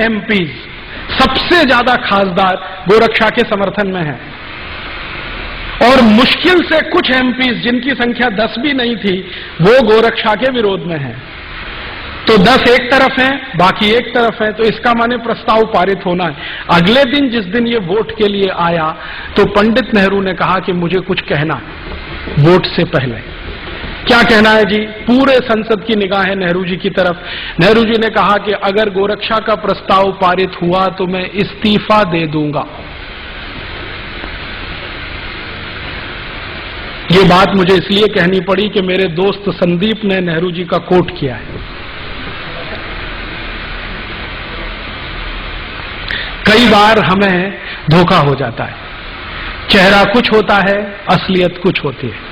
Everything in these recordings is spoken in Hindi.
एमपीज, सबसे ज्यादा खासदार गोरक्षा के समर्थन में हैं, और मुश्किल से कुछ एमपीज जिनकी संख्या 10 भी नहीं थी वो गोरक्षा के विरोध में हैं। तो 10 एक तरफ हैं, बाकी एक तरफ है, तो इसका माने प्रस्ताव पारित होना है। अगले दिन जिस दिन ये वोट के लिए आया तो पंडित नेहरू ने कहा कि मुझे कुछ कहना वोट से पहले। क्या कहना है जी? पूरे संसद की निगाहें नेहरू जी की तरफ। नेहरू जी ने कहा कि अगर गोरक्षा का प्रस्ताव पारित हुआ तो मैं इस्तीफा दे दूंगा। ये बात मुझे इसलिए कहनी पड़ी कि मेरे दोस्त संदीप ने नेहरू जी का कोट किया है। कई बार हमें धोखा हो जाता है, चेहरा कुछ होता है, असलियत कुछ होती है।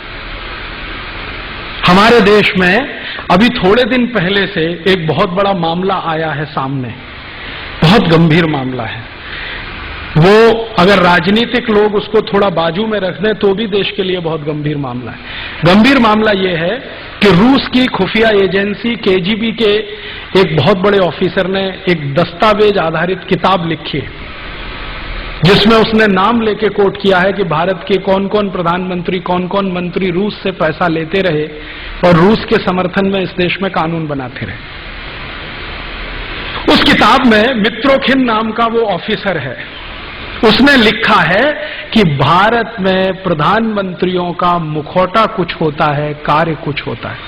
हमारे देश में अभी थोड़े दिन पहले से एक बहुत बड़ा मामला आया है सामने, बहुत गंभीर मामला है। वो अगर राजनीतिक लोग उसको थोड़ा बाजू में रख दें तो भी देश के लिए बहुत गंभीर मामला है। गंभीर मामला ये है कि रूस की खुफिया एजेंसी केजीबी के एक बहुत बड़े ऑफिसर ने एक दस्तावेज आधारित किताब लिखी है जिसमें उसने नाम लेके कोट किया है कि भारत के कौन कौन प्रधानमंत्री, कौन कौन मंत्री रूस से पैसा लेते रहे और रूस के समर्थन में इस देश में कानून बनाते रहे। उस किताब में मित्रोखिन नाम का वो ऑफिसर है, उसने लिखा है कि भारत में प्रधानमंत्रियों का मुखौटा कुछ होता है, कार्य कुछ होता है।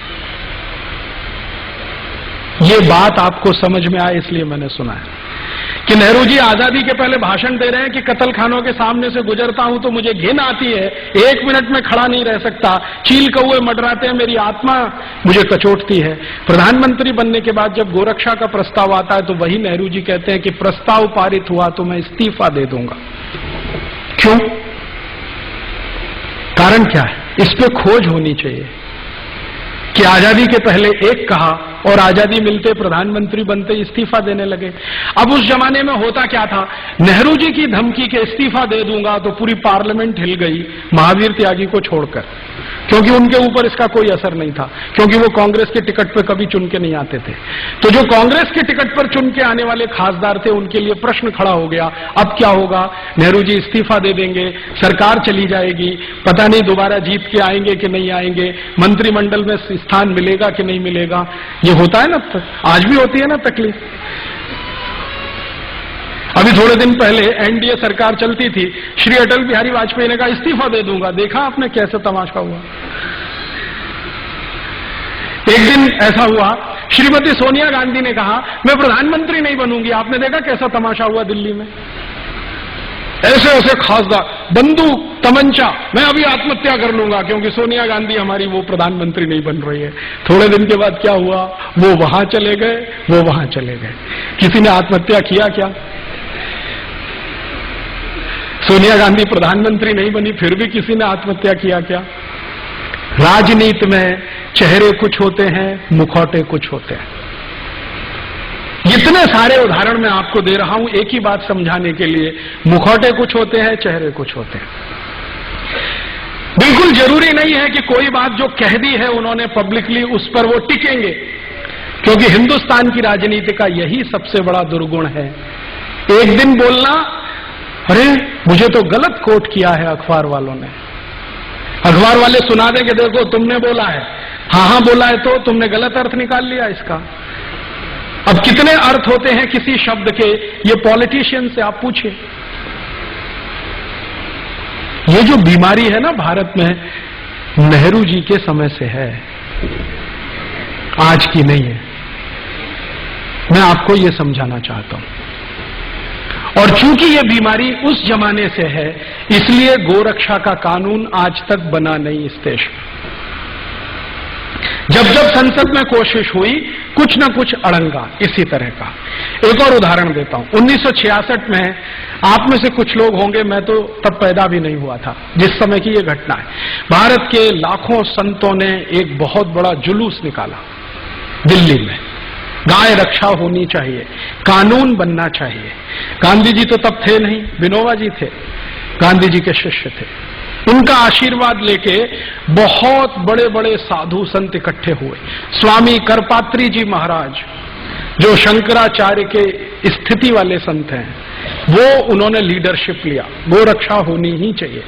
ये बात आपको समझ में आए इसलिए मैंने सुना है कि नेहरू जी आजादी के पहले भाषण दे रहे हैं कि कत्ल खानों के सामने से गुजरता हूं तो मुझे घिन आती है, 1 मिनट में खड़ा नहीं रह सकता, चील कौए मंडराते हैं, मेरी आत्मा मुझे कचोटती है। प्रधानमंत्री बनने के बाद जब गोरक्षा का प्रस्ताव आता है तो वही नेहरू जी कहते हैं कि प्रस्ताव पारित हुआ तो मैं इस्तीफा दे दूंगा। क्यों? कारण क्या है? इस पे खोज होनी चाहिए कि आजादी के पहले एक कहा और आजादी मिलते प्रधानमंत्री बनते इस्तीफा देने लगे। अब उस जमाने में होता क्या था, नेहरू जी की धमकी के इस्तीफा दे दूंगा तो पूरी पार्लियामेंट हिल गई महावीर त्यागी को छोड़कर, क्योंकि उनके ऊपर इसका कोई असर नहीं था, क्योंकि वो कांग्रेस के टिकट पर कभी चुन के नहीं आते थे। तो जो कांग्रेस के टिकट पर चुन के आने वाले खासदार थे उनके लिए प्रश्न खड़ा हो गया, अब क्या होगा? नेहरू जी इस्तीफा दे देंगे, सरकार चली जाएगी, पता नहीं दोबारा जीत के आएंगे कि नहीं आएंगे, मंत्रिमंडल में स्थान मिलेगा कि नहीं मिलेगा। ये होता है ना, आज भी होती है ना तकलीफ। अभी थोड़े दिन पहले एनडीए सरकार चलती थी, श्री अटल बिहारी वाजपेयी ने कहा इस्तीफा दे दूंगा। देखा आपने कैसे तमाशा हुआ? एक दिन ऐसा हुआ, श्रीमती सोनिया गांधी ने कहा मैं प्रधानमंत्री नहीं बनूंगी। आपने देखा कैसा तमाशा हुआ दिल्ली में? ऐसे ऐसे खासदार, बंदूक, तमंचा, मैं अभी आत्महत्या कर लूंगा क्योंकि सोनिया गांधी हमारी वो प्रधानमंत्री नहीं बन रही है। थोड़े दिन के बाद क्या हुआ? वो वहां चले गए, वो वहां चले गए। किसी ने आत्महत्या किया क्या? सोनिया गांधी प्रधानमंत्री नहीं बनी फिर भी किसी ने आत्महत्या किया क्या? राजनीति में चेहरे कुछ होते हैं, मुखौटे कुछ होते हैं। इतने सारे उदाहरण मैं आपको दे रहा हूं एक ही बात समझाने के लिए, मुखौटे कुछ होते हैं, चेहरे कुछ होते हैं। बिल्कुल जरूरी नहीं है कि कोई बात जो कह दी है उन्होंने पब्लिकली उस पर वो टिकेंगे, क्योंकि हिंदुस्तान की राजनीति का यही सबसे बड़ा दुर्गुण है। एक दिन बोलना, अरे मुझे तो गलत कोट किया है अखबार वालों ने, अखबार वाले सुना देंगे देखो तुमने बोला है, हाँ बोला है तो तुमने गलत अर्थ निकाल लिया इसका। अब कितने अर्थ होते हैं किसी शब्द के, ये पॉलिटिशियन से आप पूछिए। ये जो बीमारी है ना भारत में, नेहरू जी के समय से है, आज की नहीं है। मैं आपको ये समझाना चाहता हूं। और चूंकि ये बीमारी उस जमाने से है, इसलिए गोरक्षा का कानून आज तक बना नहीं इस देश में। जब जब संसद में कोशिश हुई, कुछ न कुछ अड़ंगा इसी तरह का। एक और उदाहरण देता हूं। 1966 में, आप में से कुछ लोग होंगे, मैं तो तब पैदा भी नहीं हुआ था जिस समय की यह घटना है। भारत के लाखों संतों ने एक बहुत बड़ा जुलूस निकाला दिल्ली में, गाय रक्षा होनी चाहिए, कानून बनना चाहिए। गांधी जी तो तब थे नहीं, विनोबा जी थे, गांधी जी के शिष्य थे। उनका आशीर्वाद लेके बहुत बड़े बड़े साधु संत इकट्ठे हुए। स्वामी करपात्री जी महाराज, जो शंकराचार्य के स्थिति वाले संत हैं, वो उन्होंने लीडरशिप लिया। गोरक्षा होनी ही चाहिए।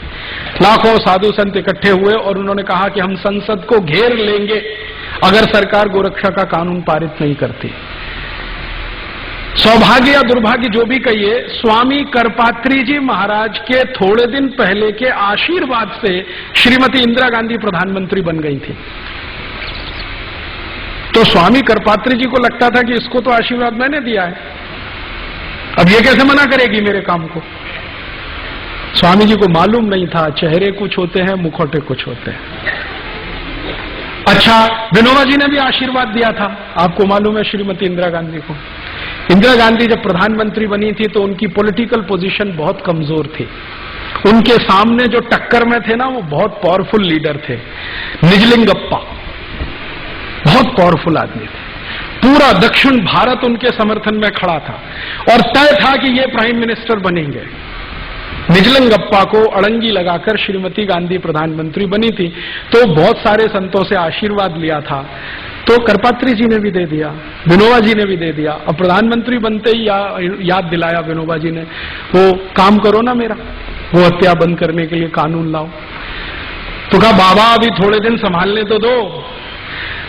लाखों साधु संत इकट्ठे हुए और उन्होंने कहा कि हम संसद को घेर लेंगे अगर सरकार गोरक्षा का कानून पारित नहीं करती। सौभाग्य या दुर्भाग्य जो भी कहिए, स्वामी करपात्री जी महाराज के थोड़े दिन पहले के आशीर्वाद से श्रीमती इंदिरा गांधी प्रधानमंत्री बन गई थी। तो स्वामी करपात्री जी को लगता था कि इसको तो आशीर्वाद मैंने दिया है, अब ये कैसे मना करेगी मेरे काम को। स्वामी जी को मालूम नहीं था चेहरे कुछ होते हैं, मुखौटे कुछ होते हैं। अच्छा, विनोबा जी ने भी आशीर्वाद दिया था, आपको मालूम है, श्रीमती इंदिरा गांधी को। इंदिरा गांधी जब प्रधानमंत्री बनी थी तो उनकी पॉलिटिकल पोजीशन बहुत कमजोर थी। उनके सामने जो टक्कर में थे ना, वो बहुत पावरफुल लीडर थे। निजलिंगप्पा बहुत पावरफुल आदमी थे। पूरा दक्षिण भारत उनके समर्थन में खड़ा था और तय था कि ये प्राइम मिनिस्टर बनेंगे। निजलिंगप्पा को अड़ंगी लगाकर श्रीमती गांधी प्रधानमंत्री बनी थी। तो बहुत सारे संतों से आशीर्वाद लिया था, तो करपात्री जी ने भी दे दिया, विनोबा जी ने भी दे दिया। अब प्रधानमंत्री बनते ही याद दिलाया विनोबा जी ने, वो काम करो ना मेरा, वो हत्या बंद करने के लिए कानून लाओ। तो कहा बाबा अभी थोड़े दिन संभालने तो दो।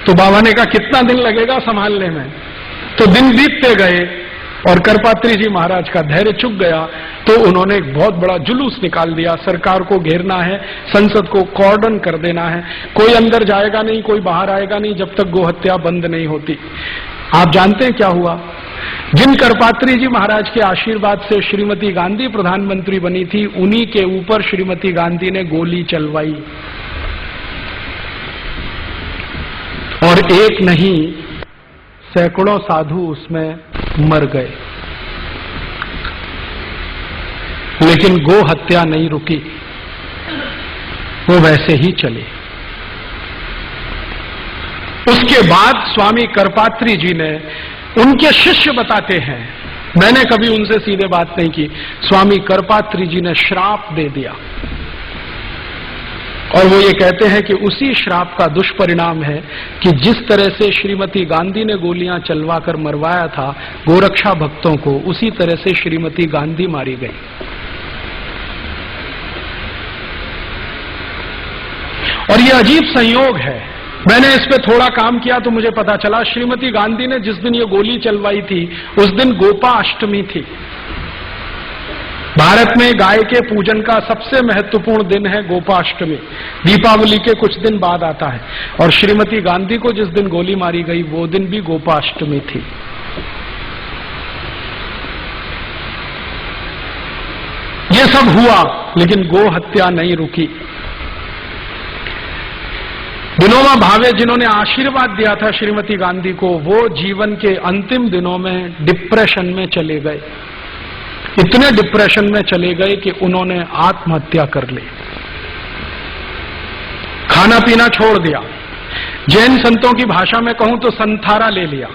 तो बाबा ने कहा कितना दिन लगेगा संभालने में। तो दिन बीतते गए और करपात्री जी महाराज का धैर्य चुक गया, तो उन्होंने एक बहुत बड़ा जुलूस निकाल दिया। सरकार को घेरना है, संसद को कॉर्डन कर देना है, कोई अंदर जाएगा नहीं, कोई बाहर आएगा नहीं जब तक गोहत्या बंद नहीं होती। आप जानते हैं क्या हुआ? जिन करपात्री जी महाराज के आशीर्वाद से श्रीमती गांधी प्रधानमंत्री बनी थी, उन्हीं के ऊपर श्रीमती गांधी ने गोली चलवाई और एक नहीं सैकड़ों साधु उसमें मर गए। लेकिन गो हत्या नहीं रुकी, वो वैसे ही चली। उसके बाद स्वामी करपात्री जी ने, उनके शिष्य बताते हैं, मैंने कभी उनसे सीधे बात नहीं की, स्वामी करपात्री जी ने श्राप दे दिया और वो ये कहते हैं कि उसी श्राप का दुष्परिणाम है कि जिस तरह से श्रीमती गांधी ने गोलियां चलवाकर मरवाया था गोरक्षा भक्तों को, उसी तरह से श्रीमती गांधी मारी गई। और ये अजीब संयोग है, मैंने इस पे थोड़ा काम किया तो मुझे पता चला, श्रीमती गांधी ने जिस दिन ये गोली चलवाई थी उस दिन गोपाष्टमी थी। भारत में गाय के पूजन का सबसे महत्वपूर्ण दिन है गोपाष्टमी, दीपावली के कुछ दिन बाद आता है। और श्रीमती गांधी को जिस दिन गोली मारी गई वो दिन भी गोपाष्टमी थी। ये सब हुआ लेकिन गो हत्या नहीं रुकी। विनोबा भावे जिन्होंने आशीर्वाद दिया था श्रीमती गांधी को, वो जीवन के अंतिम दिनों में डिप्रेशन में चले गए। इतने डिप्रेशन में चले गए कि उन्होंने आत्महत्या कर ली, खाना पीना छोड़ दिया, जैन संतों की भाषा में कहूं तो संथारा ले लिया,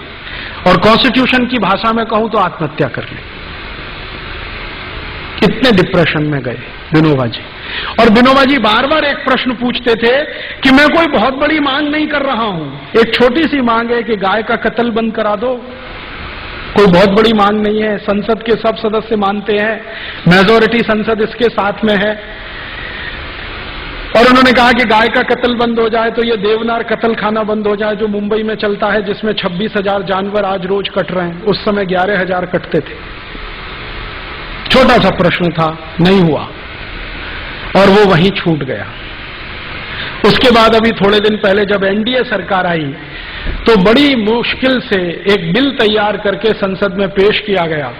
और कॉन्स्टिट्यूशन की भाषा में कहूं तो आत्महत्या कर ली। इतने डिप्रेशन में गए विनोबा जी। और विनोबा जी बार बार एक प्रश्न पूछते थे कि मैं कोई बहुत बड़ी मांग नहीं कर रहा हूं, एक छोटी सी मांग है कि गाय का कत्ल बंद करा दो, कोई बहुत बड़ी मांग नहीं है, संसद के सब सदस्य मानते हैं, मेजॉरिटी संसद इसके साथ में है। और उन्होंने कहा कि गाय का कत्ल बंद हो जाए तो ये देवनार कत्ल खाना बंद हो जाए जो मुंबई में चलता है, जिसमें 26,000 जानवर आज रोज कट रहे हैं, उस समय 11,000 कटते थे। छोटा सा प्रश्न था, नहीं हुआ और वो वहीं छूट गया। उसके बाद अभी थोड़े दिन पहले जब एनडीए सरकार आई तो बड़ी मुश्किल से एक बिल तैयार करके संसद में पेश किया गया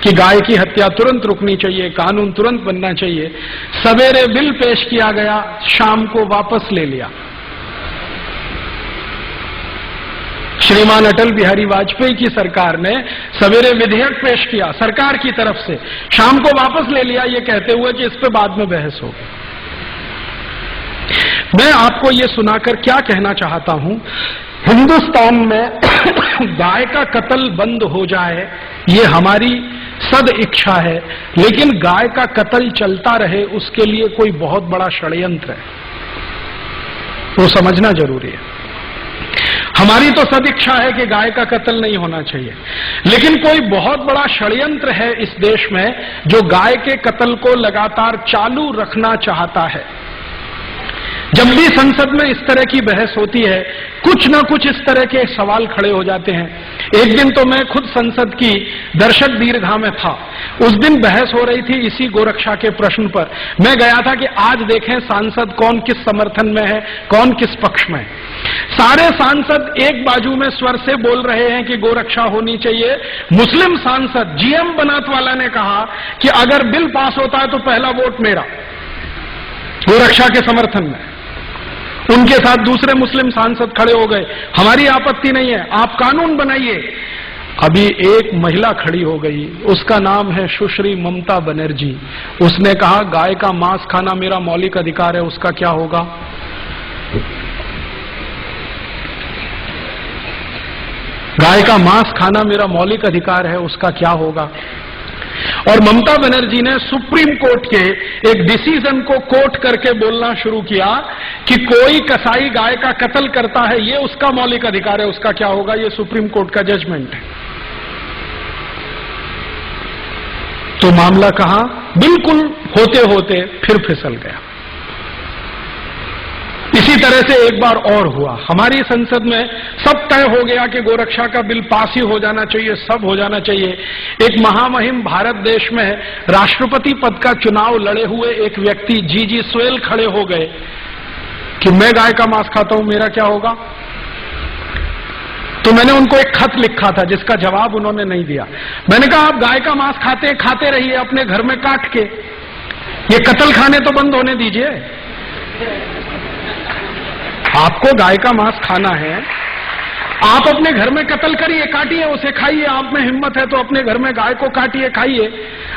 कि गाय की हत्या तुरंत रुकनी चाहिए, कानून तुरंत बनना चाहिए। सवेरे बिल पेश किया गया, शाम को वापस ले लिया। श्रीमान अटल बिहारी वाजपेयी की सरकार ने सवेरे विधेयक पेश किया सरकार की तरफ से, शाम को वापस ले लिया, ये कहते हुए कि इस पे बाद में बहस होगी। मैं आपको ये सुनाकर क्या कहना चाहता हूं, हिंदुस्तान में गाय का कत्ल बंद हो जाए ये हमारी सद इच्छा है, लेकिन गाय का कत्ल चलता रहे उसके लिए कोई बहुत बड़ा षड्यंत्र है, वो समझना जरूरी है। हमारी तो सदिच्छा है कि गाय का कत्ल नहीं होना चाहिए, लेकिन कोई बहुत बड़ा षड्यंत्र है इस देश में जो गाय के कत्ल को लगातार चालू रखना चाहता है। जब भी संसद में इस तरह की बहस होती है, कुछ न कुछ इस तरह के सवाल खड़े हो जाते हैं। एक दिन तो मैं खुद संसद की दर्शक दीर्घा में था, उस दिन बहस हो रही थी इसी गोरक्षा के प्रश्न पर। मैं गया था कि आज देखें सांसद कौन किस समर्थन में है, कौन किस पक्ष में है। सारे सांसद एक बाजू में स्वर से बोल रहे हैं कि गोरक्षा होनी चाहिए। मुस्लिम सांसद जीएम बनात वाला ने कहा कि अगर बिल पास होता है तो पहला वोट मेरा, गोरक्षा के समर्थन में। उनके साथ दूसरे मुस्लिम सांसद खड़े हो गए, हमारी आपत्ति नहीं है, आप कानून बनाइए। अभी एक महिला खड़ी हो गई, उसका नाम है सुश्री ममता बनर्जी। उसने कहा गाय का मांस खाना मेरा मौलिक अधिकार है, उसका क्या होगा? गाय का मांस खाना मेरा मौलिक अधिकार है, उसका क्या होगा? और ममता बनर्जी ने सुप्रीम कोर्ट के एक डिसीजन को कोट करके बोलना शुरू किया कि कोई कसाई गाय का कत्ल करता है, ये उसका मौलिक अधिकार है, उसका क्या होगा? ये सुप्रीम कोर्ट का जजमेंट है। तो मामला कहां बिल्कुल होते होते फिर फिसल गया। इसी तरह से एक बार और हुआ, हमारी संसद में सब तय हो गया कि गोरक्षा का बिल पास ही हो जाना चाहिए, सब हो जाना चाहिए। एक महामहिम भारत देश में राष्ट्रपति पद का चुनाव लड़े हुए एक व्यक्ति जीजी स्वेल खड़े हो गए कि मैं गाय का मांस खाता हूं, मेरा क्या होगा? तो मैंने उनको एक खत लिखा था जिसका जवाब उन्होंने नहीं दिया। मैंने कहा आप गाय का मांस खाते रहिए अपने घर में काट के, ये कत्ल खाने तो बंद होने दीजिए। आपको गाय का मांस खाना है, आप अपने घर में कत्ल करिए, काटिए, उसे खाइए। आप में हिम्मत है तो अपने घर में गाय को काटिए, खाइए।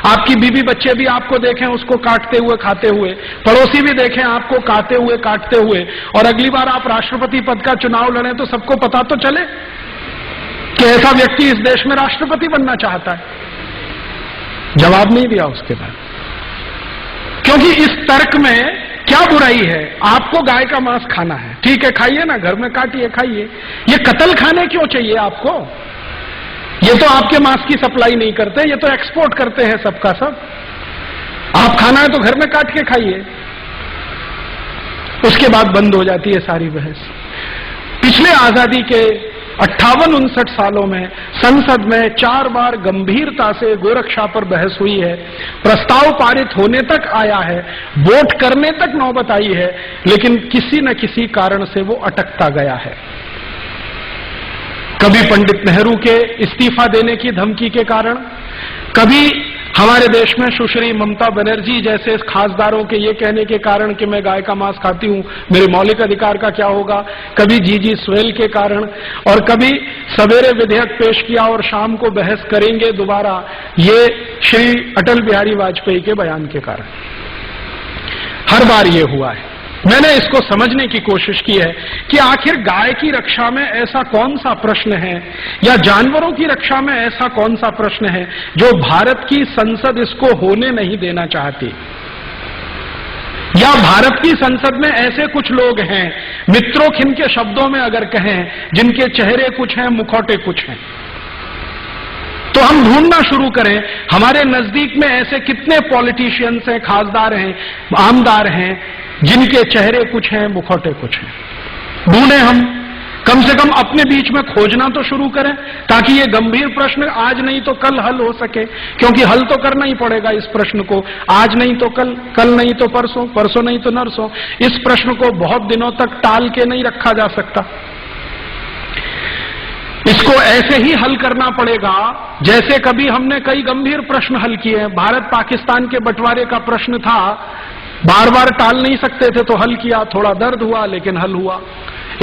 आपकी बीवी बच्चे भी आपको देखें उसको काटते हुए, खाते हुए, पड़ोसी भी देखें आपको काटते हुए, और अगली बार आप राष्ट्रपति पद का चुनाव लड़ें तो सबको पता तो चले कि ऐसा व्यक्ति इस देश में राष्ट्रपति बनना चाहता है। जवाब नहीं दिया उसके बाद, क्योंकि इस तर्क में क्या बुराई है? आपको गाय का मांस खाना है, ठीक है, खाइए ना, घर में काटिए, खाइए। ये कत्ल खाने क्यों चाहिए आपको? ये तो आपके मांस की सप्लाई नहीं करते, ये तो एक्सपोर्ट करते हैं सबका सब। आप खाना है तो घर में काट के खाइए। उसके बाद बंद हो जाती है सारी बहस। पिछले आजादी के 58-59 सालों में संसद में 4 बार गंभीरता से गोरक्षा पर बहस हुई है, प्रस्ताव पारित होने तक आया है, वोट करने तक नौबत आई है, लेकिन किसी न किसी कारण से वो अटकता गया है। कभी पंडित नेहरू के इस्तीफा देने की धमकी के कारण, कभी हमारे देश में सुश्री ममता बनर्जी जैसे खासदारों के ये कहने के कारण कि मैं गाय का मांस खाती हूं, मेरे मौलिक अधिकार का क्या होगा, कभी जीजी स्वेल के कारण, और कभी सवेरे विधेयक पेश किया और शाम को बहस करेंगे दोबारा, ये श्री अटल बिहारी वाजपेयी के बयान के कारण। हर बार ये हुआ है। मैंने इसको समझने की कोशिश की है कि आखिर गाय की रक्षा में ऐसा कौन सा प्रश्न है, या जानवरों की रक्षा में ऐसा कौन सा प्रश्न है जो भारत की संसद इसको होने नहीं देना चाहती, या भारत की संसद में ऐसे कुछ लोग हैं, मित्रोखिन के शब्दों में अगर कहें, जिनके चेहरे कुछ हैं, मुखौटे कुछ हैं। तो हम ढूंढना शुरू करें, हमारे नजदीक में ऐसे कितने पॉलिटिशियंस हैं, खासदार हैं, आमदार हैं, जिनके चेहरे कुछ हैं, मुखौटे कुछ हैं। ढूंढें, हम कम से कम अपने बीच में खोजना तो शुरू करें, ताकि ये गंभीर प्रश्न आज नहीं तो कल हल हो सके, क्योंकि हल तो करना ही पड़ेगा इस प्रश्न को, आज नहीं तो कल, कल नहीं तो परसों, परसों नहीं तो नरसों। इस प्रश्न को बहुत दिनों तक टाल के नहीं रखा जा सकता। इसको ऐसे ही हल करना पड़ेगा जैसे कभी हमने कई गंभीर प्रश्न हल किए। भारत पाकिस्तान के बंटवारे का प्रश्न था, बार बार टाल नहीं सकते थे तो हल किया, थोड़ा दर्द हुआ लेकिन हल हुआ।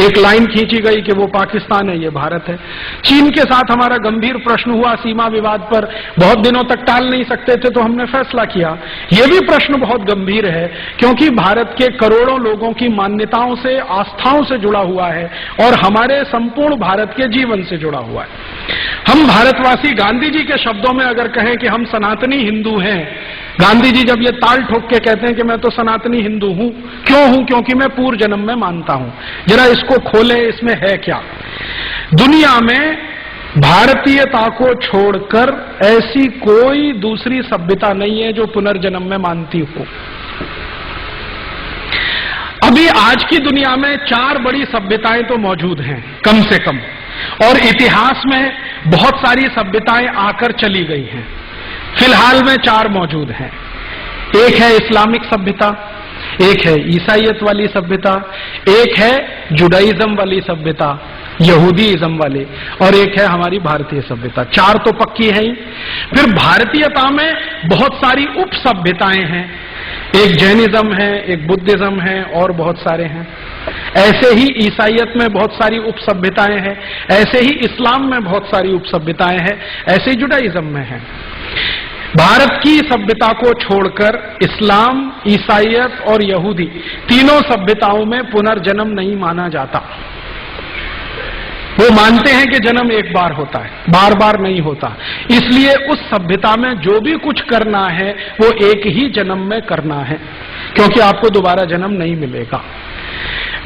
एक लाइन खींची गई कि वो पाकिस्तान है, ये भारत है। चीन के साथ हमारा गंभीर प्रश्न हुआ सीमा विवाद पर, बहुत दिनों तक टाल नहीं सकते थे तो हमने फैसला किया। ये भी प्रश्न बहुत गंभीर है, क्योंकि भारत के करोड़ों लोगों की मान्यताओं से, आस्थाओं से जुड़ा हुआ है और हमारे संपूर्ण भारत के जीवन से जुड़ा हुआ है। हम भारतवासी गांधी जी के शब्दों में अगर कहें कि हम सनातनी हिंदू हैं, गांधी जी जब ये ताल ठोक के कहते हैं कि मैं तो सनातनी हिंदू हूं, क्यों हूं? क्योंकि मैं पूर्व जन्म में मानता हूं। जरा इसको खोले, इसमें है क्या? दुनिया में भारतीयता को छोड़कर ऐसी कोई दूसरी सभ्यता नहीं है जो पुनर्जन्म में मानती हो। अभी आज की दुनिया में 4 बड़ी सभ्यताएं तो मौजूद हैं कम से कम, और इतिहास में बहुत सारी सभ्यताएं आकर चली गई हैं। फिलहाल में 4 मौजूद हैं। एक है इस्लामिक सभ्यता, एक है ईसाईयत वाली सभ्यता, एक है जुडाइज्म वाली सभ्यता, यहूदीइज्म वाले, और एक है हमारी भारतीय सभ्यता। 4 तो पक्की है ही। फिर भारतीयता में बहुत सारी उप सभ्यताएं हैं। एक जैनिज्म है, एक बुद्धिज्म है, और बहुत सारे हैं। ऐसे ही ईसाईयत में बहुत सारी उप सभ्यताएं हैं, ऐसे ही इस्लाम में बहुत सारी उप सभ्यताएं हैं, ऐसे ही जुडाइज्म में है। भारत की सभ्यता को छोड़कर इस्लाम, ईसाईयत और यहूदी तीनों सभ्यताओं में पुनर्जन्म नहीं माना जाता। वो मानते हैं कि जन्म एक बार होता है, बार बार नहीं होता। इसलिए उस सभ्यता में जो भी कुछ करना है वो एक ही जन्म में करना है, क्योंकि आपको दोबारा जन्म नहीं मिलेगा।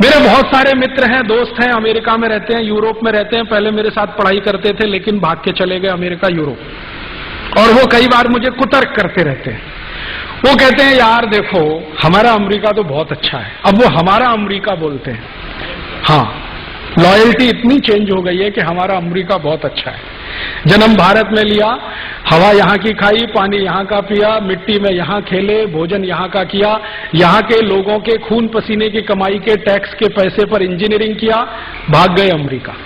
मेरे बहुत सारे मित्र हैं, दोस्त हैं, अमेरिका में रहते हैं, यूरोप में रहते हैं। पहले मेरे साथ पढ़ाई करते थे, लेकिन भाग के चले गए अमेरिका, यूरोप। और वो कई बार मुझे कुतर्क करते रहते हैं। वो कहते हैं, यार देखो हमारा अमेरिका तो बहुत अच्छा है। अब वो हमारा अमेरिका बोलते हैं। हाँ, लॉयल्टी इतनी चेंज हो गई है कि हमारा अमेरिका बहुत अच्छा है। जन्म भारत में लिया, हवा यहाँ की खाई, पानी यहाँ का पिया, मिट्टी में यहाँ खेले, भोजन यहाँ का किया, यहाँ के लोगों के खून पसीने की कमाई के टैक्स के पैसे पर इंजीनियरिंग किया, भाग गए अमेरिका।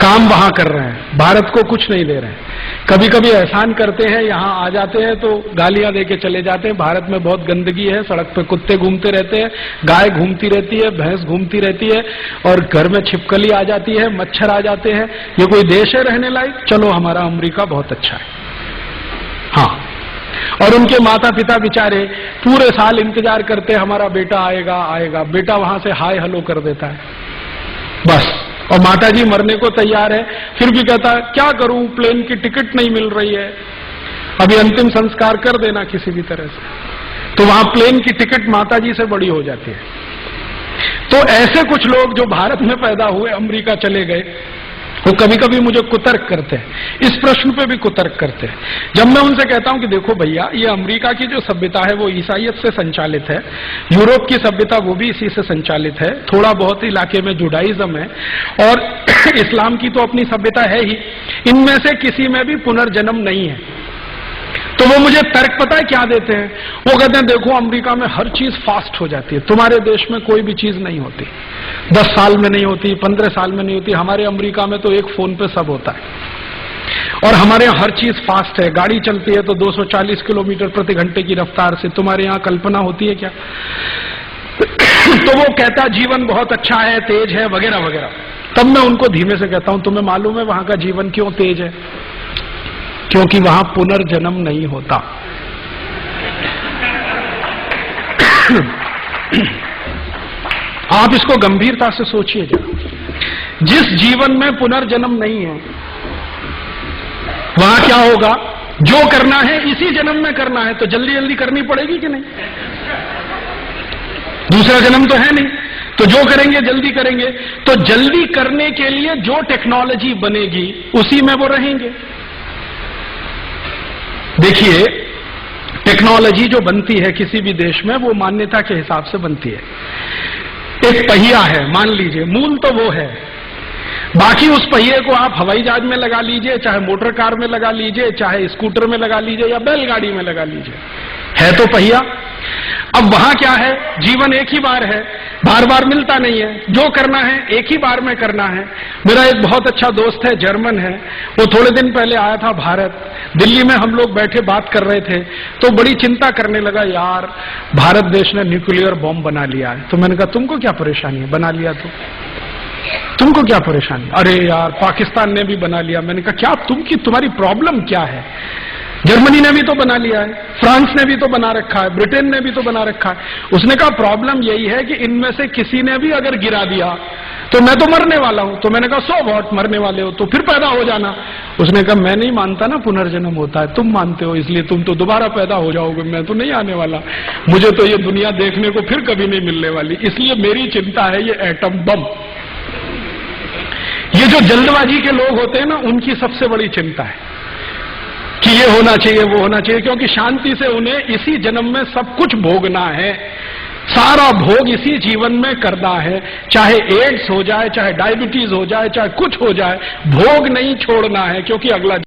काम वहां कर रहे हैं, भारत को कुछ नहीं दे रहे हैं। कभी कभी एहसान करते हैं, यहां आ जाते हैं तो गालियां देके चले जाते हैं। भारत में बहुत गंदगी है, सड़क पे कुत्ते घूमते रहते हैं, गाय घूमती रहती है, भैंस घूमती रहती है, और घर में छिपकली आ जाती है, मच्छर आ जाते हैं। ये कोई देश है रहने लायक? चलो हमारा अमेरिका बहुत अच्छा है। हाँ, और उनके माता पिता बेचारे पूरे साल इंतजार करते हैं, हमारा बेटा आएगा आएगा। बेटा वहां से हाय हेलो कर देता है बस, और माताजी मरने को तैयार है, फिर भी कहता है क्या करूं, प्लेन की टिकट नहीं मिल रही है, अभी अंतिम संस्कार कर देना किसी भी तरह से। तो वहां प्लेन की टिकट माताजी से बड़ी हो जाती है। तो ऐसे कुछ लोग जो भारत में पैदा हुए अमेरिका चले गए, वो कभी कभी मुझे कुतर्क करते हैं, इस प्रश्न पे भी कुतर्क करते हैं। जब मैं उनसे कहता हूं कि देखो भैया, ये अमेरिका की जो सभ्यता है वो ईसाईयत से संचालित है, यूरोप की सभ्यता वो भी इसी से संचालित है, थोड़ा बहुत इलाके में जुडाइज्म है, और इस्लाम की तो अपनी सभ्यता है ही, इनमें से किसी में भी पुनर्जन्म नहीं है। तो वो मुझे तर्क पता है क्या देते हैं? वो कहते हैं देखो अमेरिका में हर चीज फास्ट हो जाती है, तुम्हारे देश में कोई भी चीज नहीं होती, 10 साल में नहीं होती, 15 साल में नहीं होती। हमारे अमेरिका में तो एक फोन पे सब होता है, और हमारे यहाँ हर चीज फास्ट है। गाड़ी चलती है तो 240 किलोमीटर प्रति घंटे की रफ्तार से, तुम्हारे यहाँ कल्पना होती है क्या? तो वो कहता जीवन बहुत अच्छा है, तेज है, वगैरह वगैरह। तब मैं उनको धीमे से कहता हूं, तुम्हें मालूम है वहां का जीवन क्यों तेज है? क्योंकि वहां पुनर्जन्म नहीं होता। आप इसको गंभीरता से सोचिए जरा। जिस जीवन में पुनर्जन्म नहीं है वहां क्या होगा? जो करना है इसी जन्म में करना है, तो जल्दी जल्दी करनी पड़ेगी कि नहीं? दूसरा जन्म तो है नहीं, तो जो करेंगे जल्दी करेंगे। तो जल्दी करने के लिए जो टेक्नोलॉजी बनेगी उसी में वो रहेंगे। देखिए, टेक्नोलॉजी जो बनती है किसी भी देश में वो मान्यता के हिसाब से बनती है। एक पहिया है मान लीजिए, मूल तो वो है, बाकी उस पहिए को आप हवाई जहाज में लगा लीजिए, चाहे मोटर कार में लगा लीजिए, चाहे स्कूटर में लगा लीजिए, या बैलगाड़ी में लगा लीजिए, है तो पहिया। अब वहां क्या है? जीवन एक ही बार है, बार बार मिलता नहीं है, जो करना है एक ही बार में करना है। मेरा एक बहुत अच्छा दोस्त है, जर्मन है, वो थोड़े दिन पहले आया था भारत। दिल्ली में हम लोग बैठे बात कर रहे थे तो बड़ी चिंता करने लगा, यार भारत देश ने न्यूक्लियर बॉम्ब बना लिया है। तो मैंने कहा तुमको क्या परेशानी है, बना लिया तो तुमको क्या परेशानी? अरे यार पाकिस्तान ने भी बना लिया। मैंने कहा क्या तुम्हारी प्रॉब्लम क्या है? जर्मनी ने भी तो बना लिया है, फ्रांस ने भी तो बना रखा है, ब्रिटेन ने भी तो बना रखा है। उसने कहा प्रॉब्लम यही है कि इनमें से किसी ने भी अगर गिरा दिया तो मैं तो मरने वाला हूं। तो मैंने कहा सो व्हाट, मरने वाले हो तो फिर पैदा हो जाना। उसने कहा मैं नहीं मानता ना पुनर्जन्म होता है, तुम मानते हो इसलिए तुम तो दोबारा पैदा हो जाओगे, मैं तो नहीं आने वाला, मुझे तो ये दुनिया देखने को फिर कभी नहीं मिलने वाली, इसलिए मेरी चिंता है ये एटम बम। ये जो जल्दबाजी के लोग होते हैं ना, उनकी सबसे बड़ी चिंता है कि ये होना चाहिए वो होना चाहिए, क्योंकि शांति से उन्हें इसी जन्म में सब कुछ भोगना है, सारा भोग इसी जीवन में करना है, चाहे एड्स हो जाए, चाहे डायबिटीज हो जाए, चाहे कुछ हो जाए, भोग नहीं छोड़ना है, क्योंकि अगला